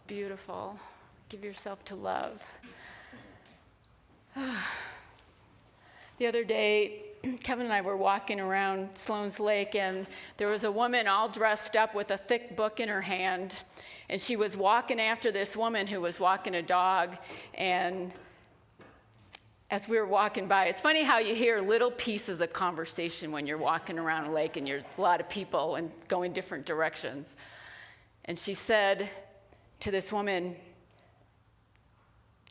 beautiful. Give yourself to love. The other day, Kevin and I were walking around Sloan's Lake, and there was a woman all dressed up with a thick book in her hand, and she was walking after this woman who was walking a dog. And as we were walking by, it's funny how you hear little pieces of conversation when you're walking around a lake and you're a lot of people and going different directions. And she said to this woman,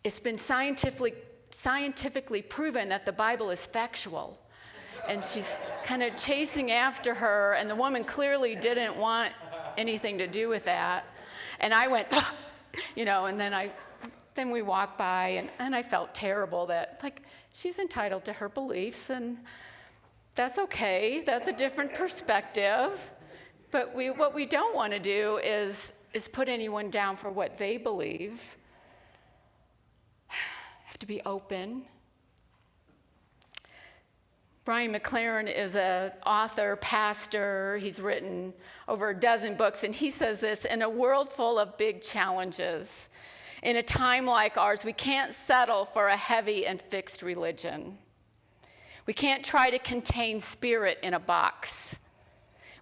"It's been scientifically proven that the Bible is factual." And she's kind of chasing after her, and the woman clearly didn't want anything to do with that. And I went, and then we walked by, and I felt terrible that, she's entitled to her beliefs, and that's okay. That's a different perspective. But what we don't want to do is put anyone down for what they believe. Have to be open. Brian McLaren is an author, pastor. He's written over a dozen books, and he says this: in a world full of big challenges, in a time like ours, we can't settle for a heavy and fixed religion. We can't try to contain spirit in a box.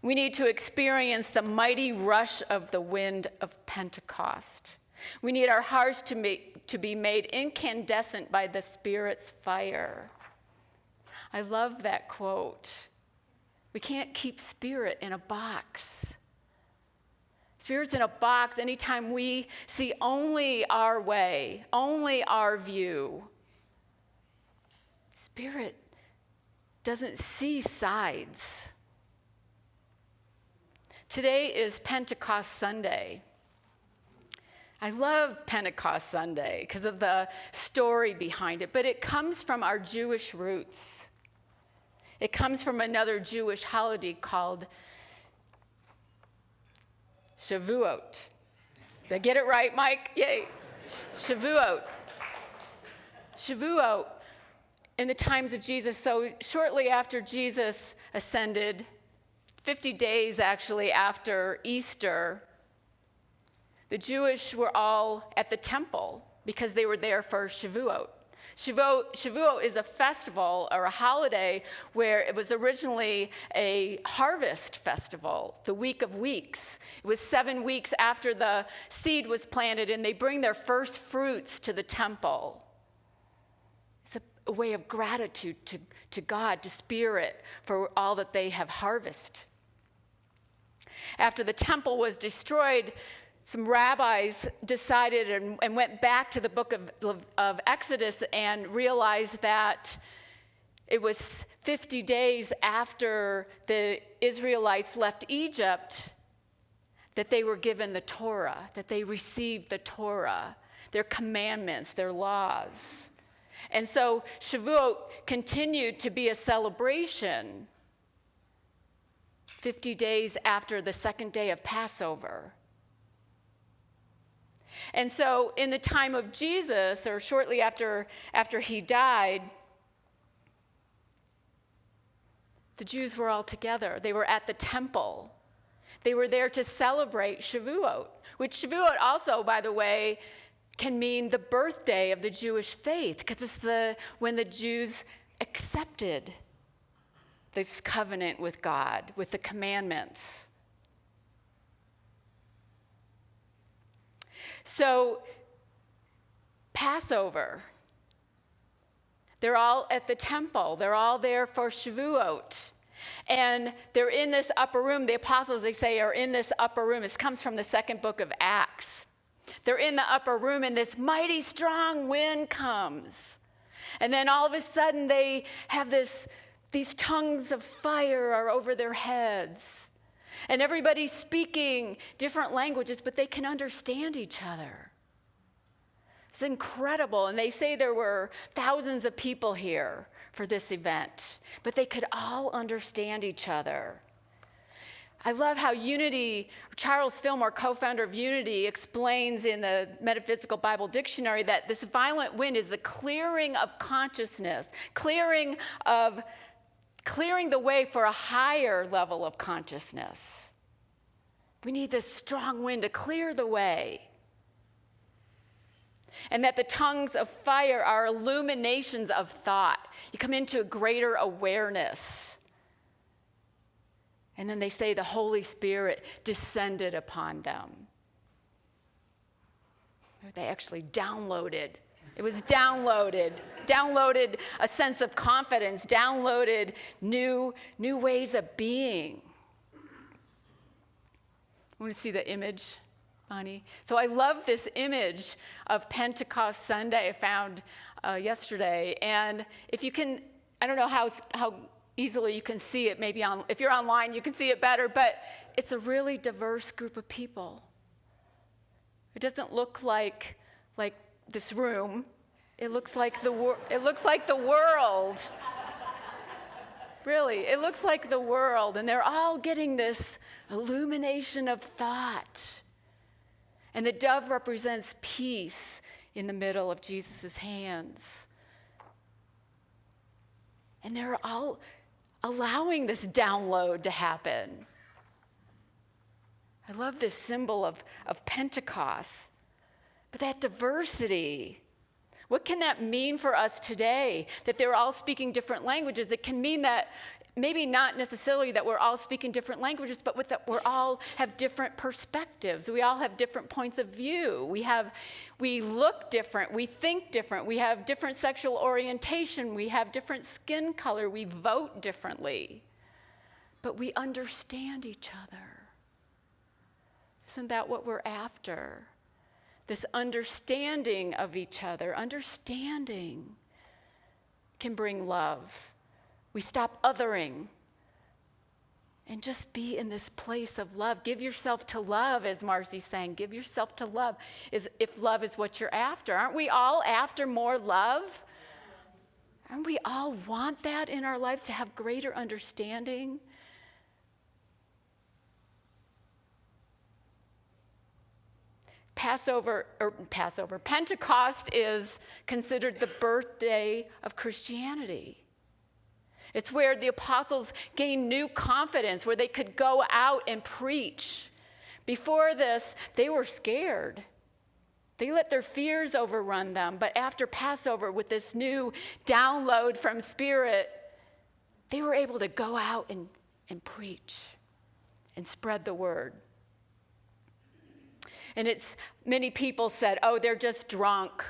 We need to experience the mighty rush of the wind of Pentecost. We need our hearts to be made incandescent by the Spirit's fire. I love that quote. We can't keep spirit in a box. Spirit's in a box anytime we see only our way, only our view. Spirit doesn't see sides. Today is Pentecost Sunday. I love Pentecost Sunday because of the story behind it, but it comes from our Jewish roots. It comes from another Jewish holiday called Shavuot. Did I get it right, Mike? Yay. Shavuot. Shavuot, in the times of Jesus, so shortly after Jesus ascended, 50 days actually after Easter, the Jewish were all at the temple because they were there for Shavuot. Shavuot is a festival or a holiday where it was originally a harvest festival, the Week of Weeks. It was 7 weeks after the seed was planted, and they bring their first fruits to the temple. It's a way of gratitude to God, to Spirit, for all that they have harvested. After the temple was destroyed, some rabbis decided and went back to the book of Exodus and realized that it was 50 days after the Israelites left Egypt that they were given the Torah, that they received the Torah, their commandments, their laws. And so Shavuot continued to be a celebration 50 days after the second day of Passover. And so in the time of Jesus, or shortly after he died, the Jews were all together. They were at the temple. They were there to celebrate Shavuot, which Shavuot also, by the way, can mean the birthday of the Jewish faith, because it's when the Jews accepted this covenant with God, with the commandments. So, Passover, they're all at the temple. They're all there for Shavuot. And they're in this upper room. The apostles, they say, are in this upper room. This comes from the second book of Acts. They're in the upper room, and this mighty strong wind comes. And then all of a sudden, they have these tongues of fire are over their heads. And everybody's speaking different languages, but they can understand each other. It's incredible. And they say there were thousands of people here for this event, but they could all understand each other. I love how Unity, Charles Fillmore, co-founder of Unity, explains in the Metaphysical Bible Dictionary that this violent wind is the clearing of consciousness, clearing the way for a higher level of consciousness. We need this strong wind to clear the way. And that the tongues of fire are illuminations of thought. You come into a greater awareness. And then they say the Holy Spirit descended upon them. They actually downloaded. It was downloaded a sense of confidence, downloaded new ways of being. Want to see the image, Bonnie? So I love this image of Pentecost Sunday I found yesterday. And if you can, I don't know how easily you can see it. Maybe if you're online, you can see it better. But it's a really diverse group of people. It doesn't look like this room. It looks like the world. Really, it looks like the world, and they're all getting this illumination of thought. And the dove represents peace in the middle of Jesus' hands. And they're all allowing this download to happen. I love this symbol of Pentecost. But that diversity, what can that mean for us today? That they're all speaking different languages. It can mean that maybe not necessarily that we're all speaking different languages, but that we all have different perspectives. We all have different points of view. We look different. We think different. We have different sexual orientation. We have different skin color. We vote differently. But we understand each other. Isn't that what we're after? This understanding of each other. Understanding can bring love. We stop othering and just be in this place of love. Give yourself to love, as Marcy's saying. Give yourself to love, if love is what you're after. Aren't we all after more love? Aren't we all want that in our lives, to have greater understanding? Pentecost is considered the birthday of Christianity. It's where the apostles gained new confidence, where they could go out and preach. Before this, they were scared. They let their fears overrun them. But after Passover, with this new download from Spirit, they were able to go out and preach and spread the word. And many people said, oh, they're just drunk.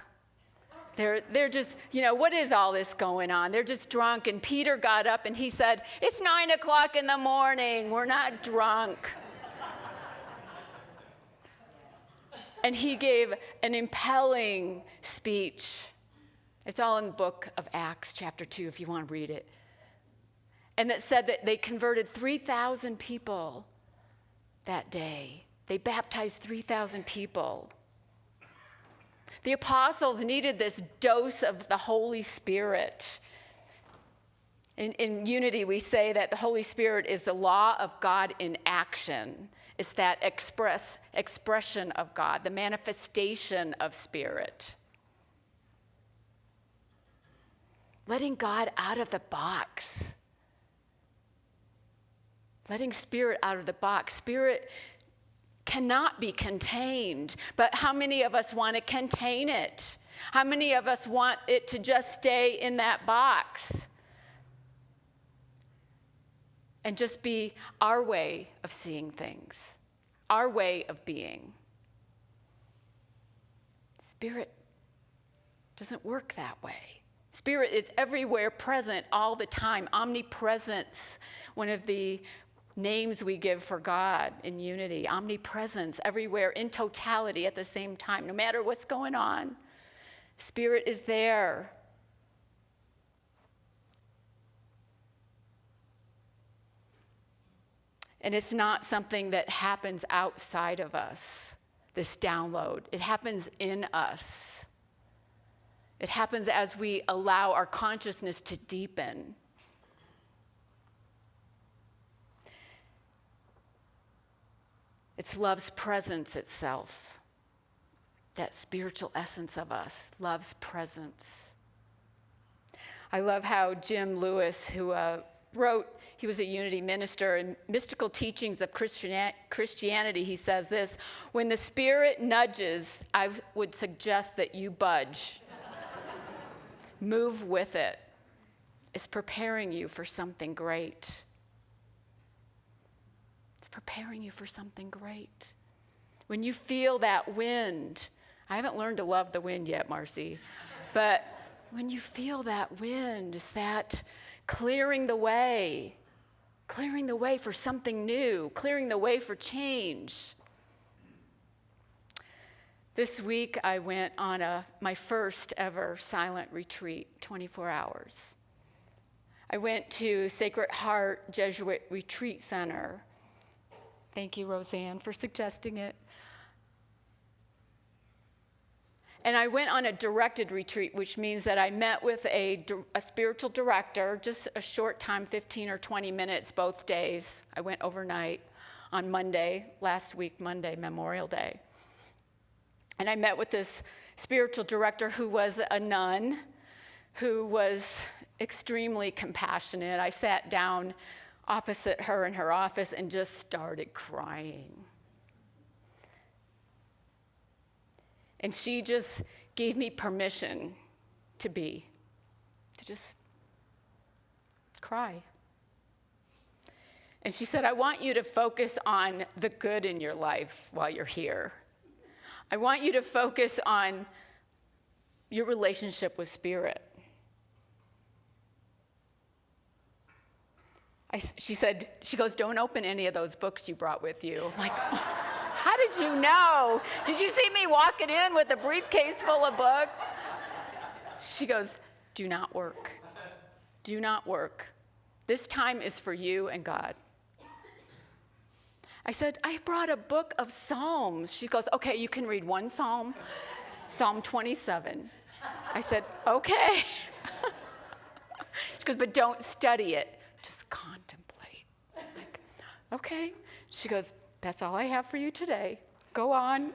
They're just, what is all this going on? They're just drunk. And Peter got up and he said, it's 9 o'clock in the morning. We're not drunk. And he gave an impelling speech. It's all in the book of Acts, chapter 2, if you want to read it. And that said that they converted 3,000 people that day. They baptized 3,000 people. The apostles needed this dose of the Holy Spirit. In Unity, we say that the Holy Spirit is the law of God in action. It's that expression of God, the manifestation of Spirit. Letting God out of the box. Letting Spirit out of the box. Spirit cannot be contained, but how many of us want to contain it? How many of us want it to just stay in that box and just be our way of seeing things, our way of being? Spirit doesn't work that way. Spirit is everywhere, present all the time. Omnipresence, one of the names we give for God in Unity. Omnipresence, everywhere, in totality at the same time, no matter what's going on. Spirit is there. And it's not something that happens outside of us, this download. It happens in us. It happens as we allow our consciousness to deepen. It's love's presence itself, that spiritual essence of us, love's presence. I love how Jim Lewis, who wrote, he was a Unity minister, in Mystical Teachings of Christianity, he says this: when the Spirit nudges, I would suggest that you budge. Move with it. It's preparing you for something great. It's preparing you for something great. When you feel that wind, I haven't learned to love the wind yet, Marcy, but when you feel that wind, it's that clearing the way for something new, clearing the way for change. This week, I went on my first ever silent retreat, 24 hours. I went to Sacred Heart Jesuit Retreat Center. Thank you, Roseanne, for suggesting it. And I went on a directed retreat, which means that I met with a spiritual director, just a short time, 15 or 20 minutes both days. I went overnight on Monday, last week, Monday, Memorial Day. And I met with this spiritual director who was a nun, who was extremely compassionate. I sat down opposite her in her office and just started crying. And she just gave me permission to just cry. And she said, I want you to focus on the good in your life while you're here. I want you to focus on your relationship with Spirit. She goes, don't open any of those books you brought with you. I'm like, how did you know? Did you see me walking in with a briefcase full of books? She goes, do not work. Do not work. This time is for you and God. I said, I brought a book of Psalms. She goes, okay, you can read one Psalm, Psalm 27. I said, okay. She goes, but don't study it, just contemplate. I'm like, okay. She goes, that's all I have for you today. Go on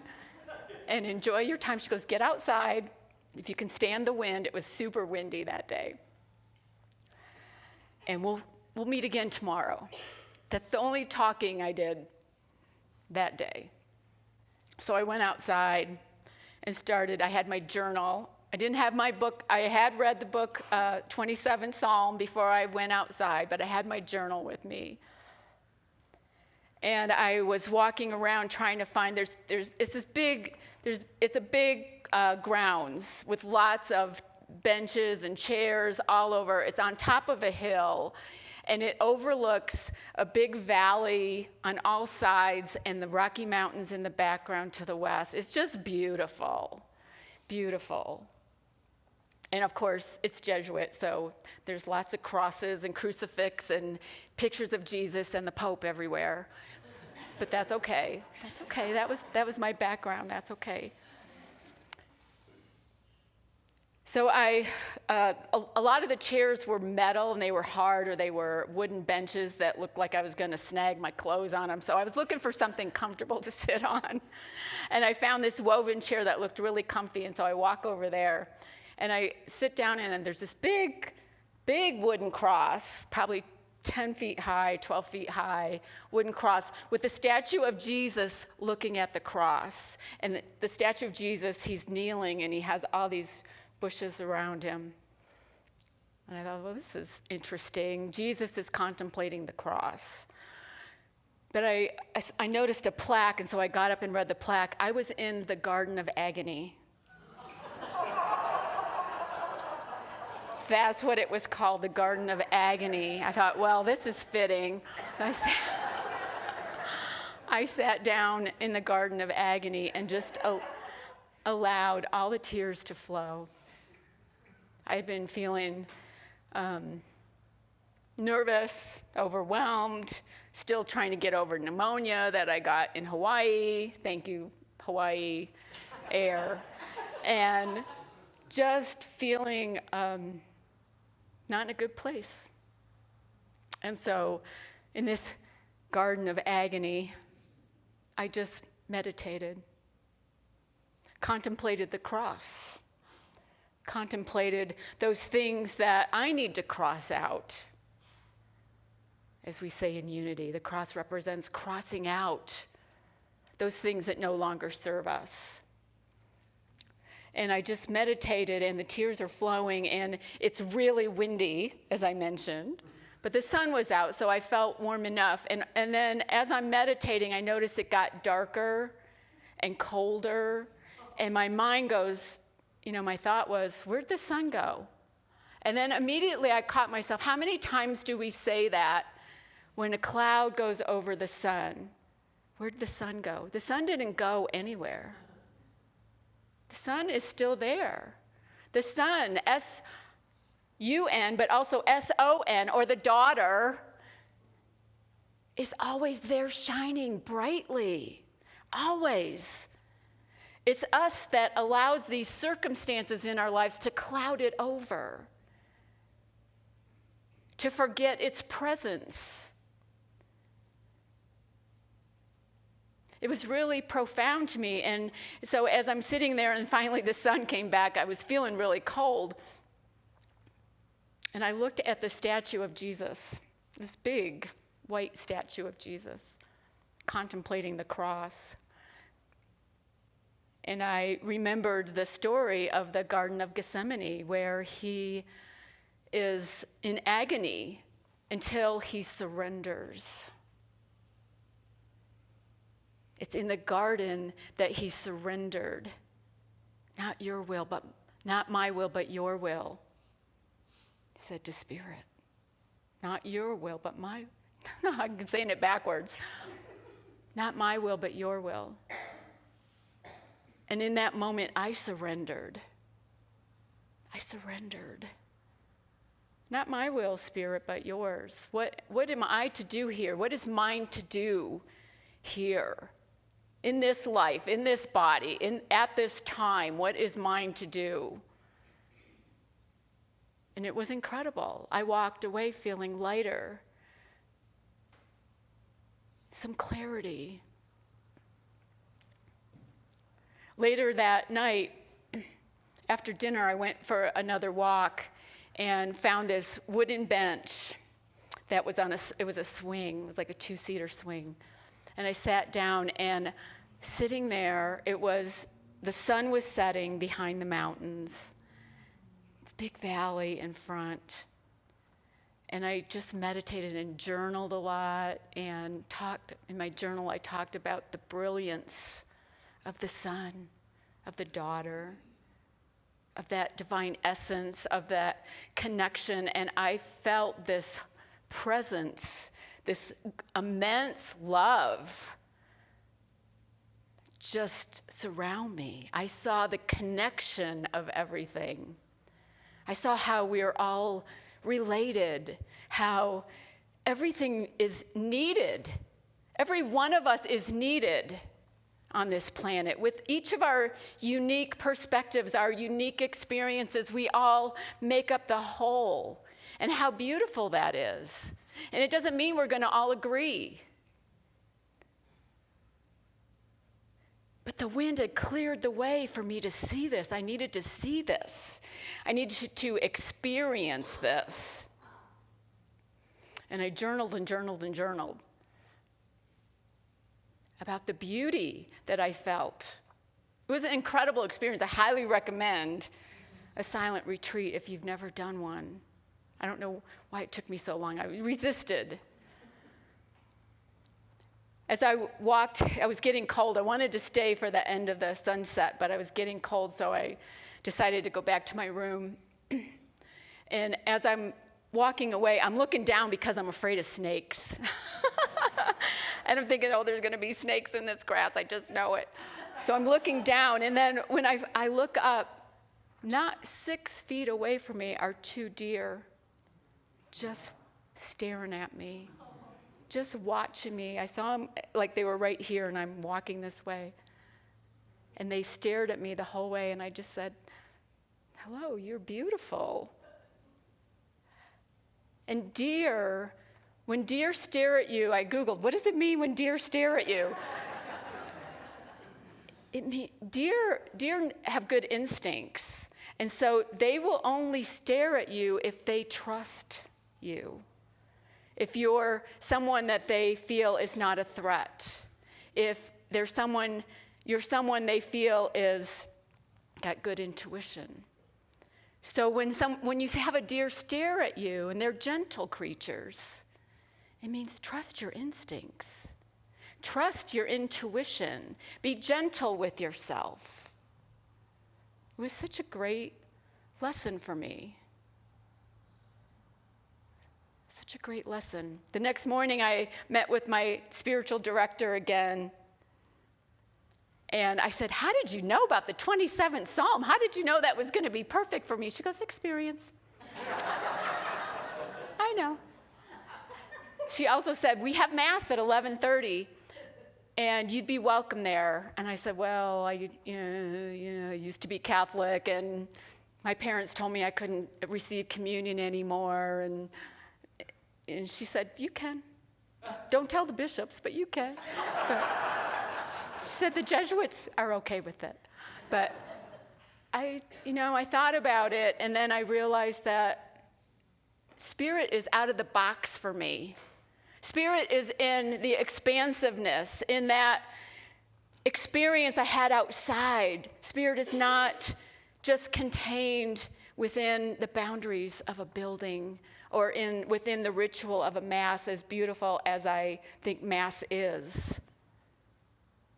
and enjoy your time. She goes, get outside. If you can stand the wind, it was super windy that day. And we'll meet again tomorrow. That's the only talking I did that day. So I went outside and started. I had my journal. I didn't have my book. I had read the book 27 Psalm before I went outside, but I had my journal with me. And I was walking around trying to find, it's a big grounds with lots of benches and chairs all over. It's on top of a hill, and it overlooks a big valley on all sides and the Rocky Mountains in the background to the west. It's just beautiful, beautiful. And of course, it's Jesuit, so there's lots of crosses and crucifix and pictures of Jesus and the Pope everywhere. But that's okay. That's okay. That was my background. That's okay. So a lot of the chairs were metal and they were hard, or they were wooden benches that looked like I was going to snag my clothes on them. So I was looking for something comfortable to sit on. And I found this woven chair that looked really comfy, and so I walk over there and I sit down in it, and there's this big wooden cross, probably 10 feet high, 12 feet high, wooden cross with the statue of Jesus looking at the cross. And the statue of Jesus, he's kneeling and he has all these bushes around him. And I thought, well, this is interesting. Jesus is contemplating the cross. But I noticed a plaque, and so I got up and read the plaque. I was in the Garden of Agony. That's what it was called, the Garden of Agony. I thought, well, this is fitting. I sat down in the Garden of Agony and just allowed all the tears to flow. I had been feeling nervous, overwhelmed, still trying to get over pneumonia that I got in Hawaii. Thank you, Hawaii Air. And just feeling not in a good place. And so in this Garden of Agony, I just meditated, contemplated the cross, contemplated those things that I need to cross out, as we say in unity. The cross represents crossing out those things that no longer serve us. And I just meditated, and the tears are flowing, and it's really windy, as I mentioned. But the sun was out, so I felt warm enough. And then as I'm meditating, I noticed it got darker and colder. And my mind goes, my thought was, where'd the sun go? And then immediately I caught myself, how many times do we say that when a cloud goes over the sun? Where'd the sun go? The sun didn't go anywhere. The sun is still there. The sun, S-U-N, but also S-O-N, or the daughter, is always there shining brightly, always. It's us that allows these circumstances in our lives to cloud it over, to forget its presence. It was really profound to me. And so as I'm sitting there and finally the sun came back, I was feeling really cold. And I looked at the statue of Jesus, this big white statue of Jesus, contemplating the cross. And I remembered the story of the Garden of Gethsemane, where he is in agony until he surrenders. It's in the garden that he surrendered. Not your will, but not my will, but your will. He said to Spirit, not your will, but my, I'm saying it backwards. Not my will, but your will. And in that moment, I surrendered. I surrendered. Not my will, Spirit, but yours. What am I to do here? What is mine to do here? In this life, in this body, at this time, what is mine to do? And it was incredible. I walked away feeling lighter, some clarity. Later that night, after dinner, I went for another walk and found this wooden bench that was it was a swing. It was like a 2-seater swing. And I sat down, and sitting there, the sun was setting behind the mountains, big valley in front. And I just meditated and journaled a lot, and in my journal, I talked about the brilliance of the sun, of the daughter, of that divine essence, of that connection. And I felt this presence, this immense love just surround me. I saw the connection of everything. I saw how we are all related, how everything is needed. Every one of us is needed on this planet. With each of our unique perspectives, our unique experiences, we all make up the whole. And how beautiful that is. And it doesn't mean we're going to all agree. But the wind had cleared the way for me to see this. I needed to see this. I needed to experience this. And I journaled and journaled and journaled about the beauty that I felt. It was an incredible experience. I highly recommend a silent retreat if you've never done one. I don't know why it took me so long. I resisted. As I walked, I was getting cold. I wanted to stay for the end of the sunset, but I was getting cold, so I decided to go back to my room. And as I'm walking away, I'm looking down because I'm afraid of snakes. And I'm thinking, there's going to be snakes in this grass. I just know it. So I'm looking down, and then when I look up, not 6 feet away from me are 2 deer just staring at me, just watching me. I saw them like they were right here, and I'm walking this way. And they stared at me the whole way, and I just said, "Hello, you're beautiful." And deer, when deer stare at you, I Googled, what does it mean when deer stare at you? Deer have good instincts, and so they will only stare at you if they trust you. if you're someone that they feel is not a threat, if you're someone they feel is got good intuition. So when you have a deer stare at you and they're gentle creatures, it means trust your instincts. Trust your intuition. Be gentle with yourself. It was such a great lesson for me. Such a great lesson. The next morning I met with my spiritual director again. And I said, how did you know about the 27th Psalm? How did you know that was going to be perfect for me? She goes, experience. I know. She also said, we have Mass at 11:30, and you'd be welcome there. And I said, well, I used to be Catholic, and my parents told me I couldn't receive communion anymore. And she said, you can. Just don't tell the bishops, but you can. She said the Jesuits are okay with it. But I thought about it, and then I realized that Spirit is out of the box for me. Spirit is in the expansiveness, in that experience I had outside. Spirit is not just contained within the boundaries of a building or within the ritual of a Mass, as beautiful as I think Mass is.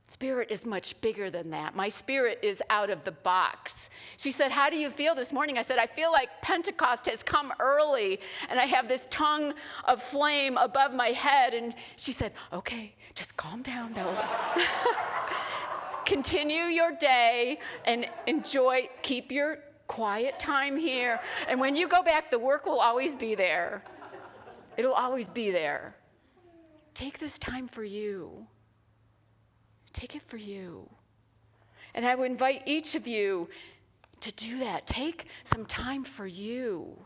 Spirit is much bigger than that. My spirit is out of the box. She said, how do you feel this morning? I said, I feel like Pentecost has come early, and I have this tongue of flame above my head. And she said, okay, just calm down, though. Continue your day and keep your quiet time here. And when you go back, the work will always be there. It'll always be there. Take this time for you. Take it for you. And I would invite each of you to do that. Take some time for you.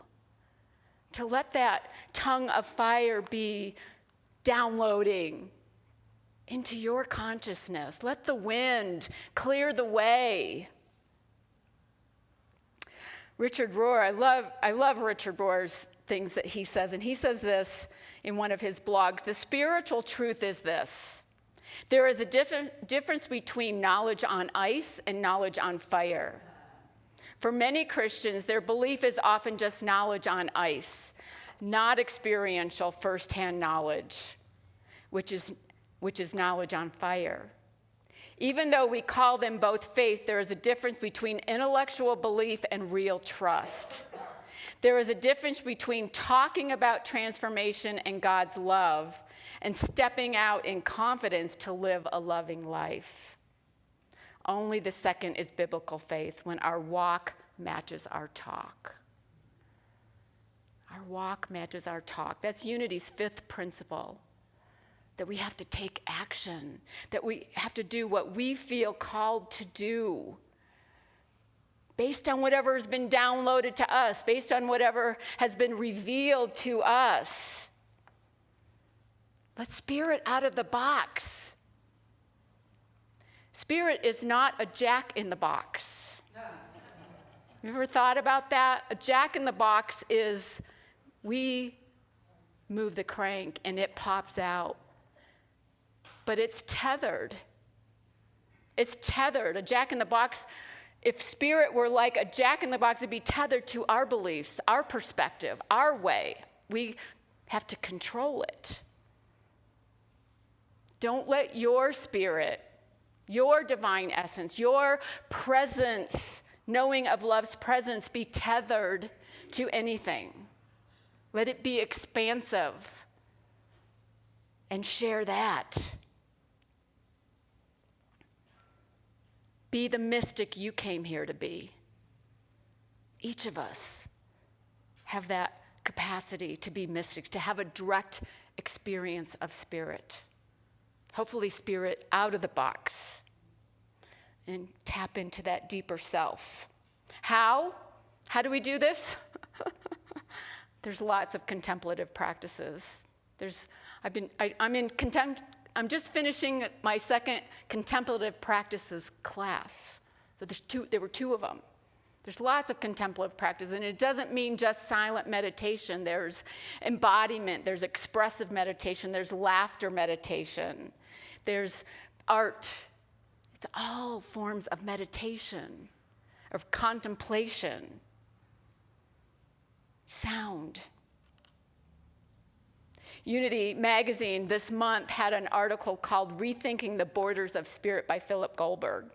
To let that tongue of fire be downloading into your consciousness. Let the wind clear the way. Richard Rohr, I love Richard Rohr's things that he says, and he says this in one of his blogs. The spiritual truth is this: there is a difference between knowledge on ice and knowledge on fire. For many Christians, their belief is often just knowledge on ice, not experiential firsthand knowledge, which is knowledge on fire. Even though we call them both faith, there is a difference between intellectual belief and real trust. There is a difference between talking about transformation and God's love and stepping out in confidence to live a loving life. Only the second is biblical faith, when our walk matches our talk. Our walk matches our talk. That's Unity's fifth principle. That we have to take action, that we have to do what we feel called to do, based on whatever has been downloaded to us, based on whatever has been revealed to us. Let Spirit out of the box. Spirit is not a jack in the box. You ever thought about that? A jack in the box is we move the crank and it pops out. But it's tethered. It's tethered. A jack in the box, if Spirit were like a jack in the box, it'd be tethered to our beliefs, our perspective, our way. We have to control it. Don't let your Spirit, your divine essence, your presence, knowing of love's presence, be tethered to anything. Let it be expansive and share that. Be the mystic you came here to be. Each of us have that capacity to be mystics, to have a direct experience of Spirit. Hopefully Spirit out of the box and tap into that deeper self. How? How do we do this? There's lots of contemplative practices. I'm just finishing my second contemplative practices class. So there were two of them. There's lots of contemplative practice, and it doesn't mean just silent meditation. There's embodiment, there's expressive meditation, there's laughter meditation, there's art. It's all forms of meditation, of contemplation, sound. Unity magazine this month had an article called Rethinking the Borders of Spirit by Philip Goldberg.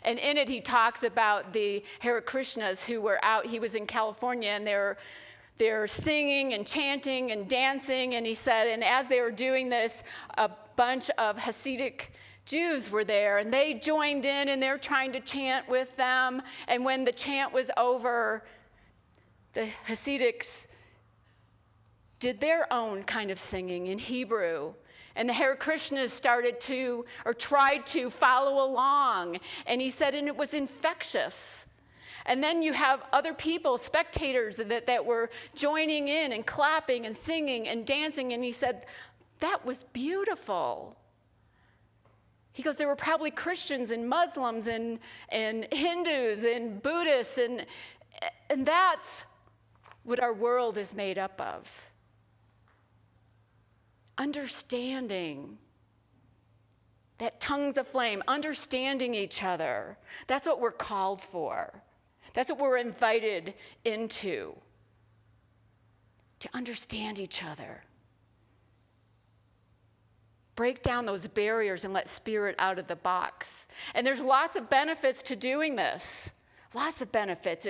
And in it, he talks about the Hare Krishnas who were out. He was in California, and they're singing and chanting and dancing. And he said, and as they were doing this, a bunch of Hasidic Jews were there, and they joined in, and they're trying to chant with them. And when the chant was over, the Hasidics did their own kind of singing in Hebrew. And the Hare Krishnas started to, or tried to follow along. And he said, and it was infectious. And then you have other people, spectators, that were joining in and clapping and singing and dancing. And he said, that was beautiful. He goes, there were probably Christians and Muslims and Hindus and Buddhists. And that's what our world is made up of. Understanding that tongues of flame, understanding each other. That's what we're called for. That's what we're invited into, to understand each other. Break down those barriers and let spirit out of the box. And there's lots of benefits to doing this. Lots of benefits.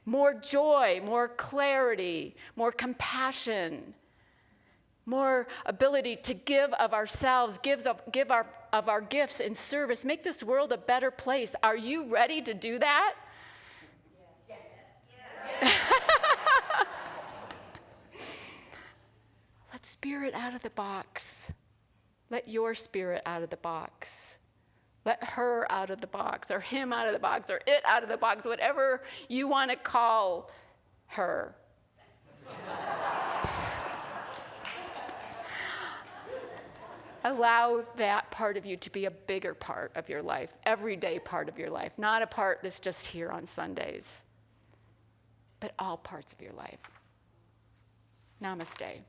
More joy, more clarity, more compassion, more ability to give of ourselves, give of our gifts in service, make this world a better place. Are you ready to do that? Yes. Yes. Let spirit out of the box. Let your spirit out of the box. Let her out of the box, or him out of the box, or it out of the box, whatever you want to call her. Allow that part of you to be a bigger part of your life, everyday part of your life, not a part that's just here on Sundays, but all parts of your life. Namaste.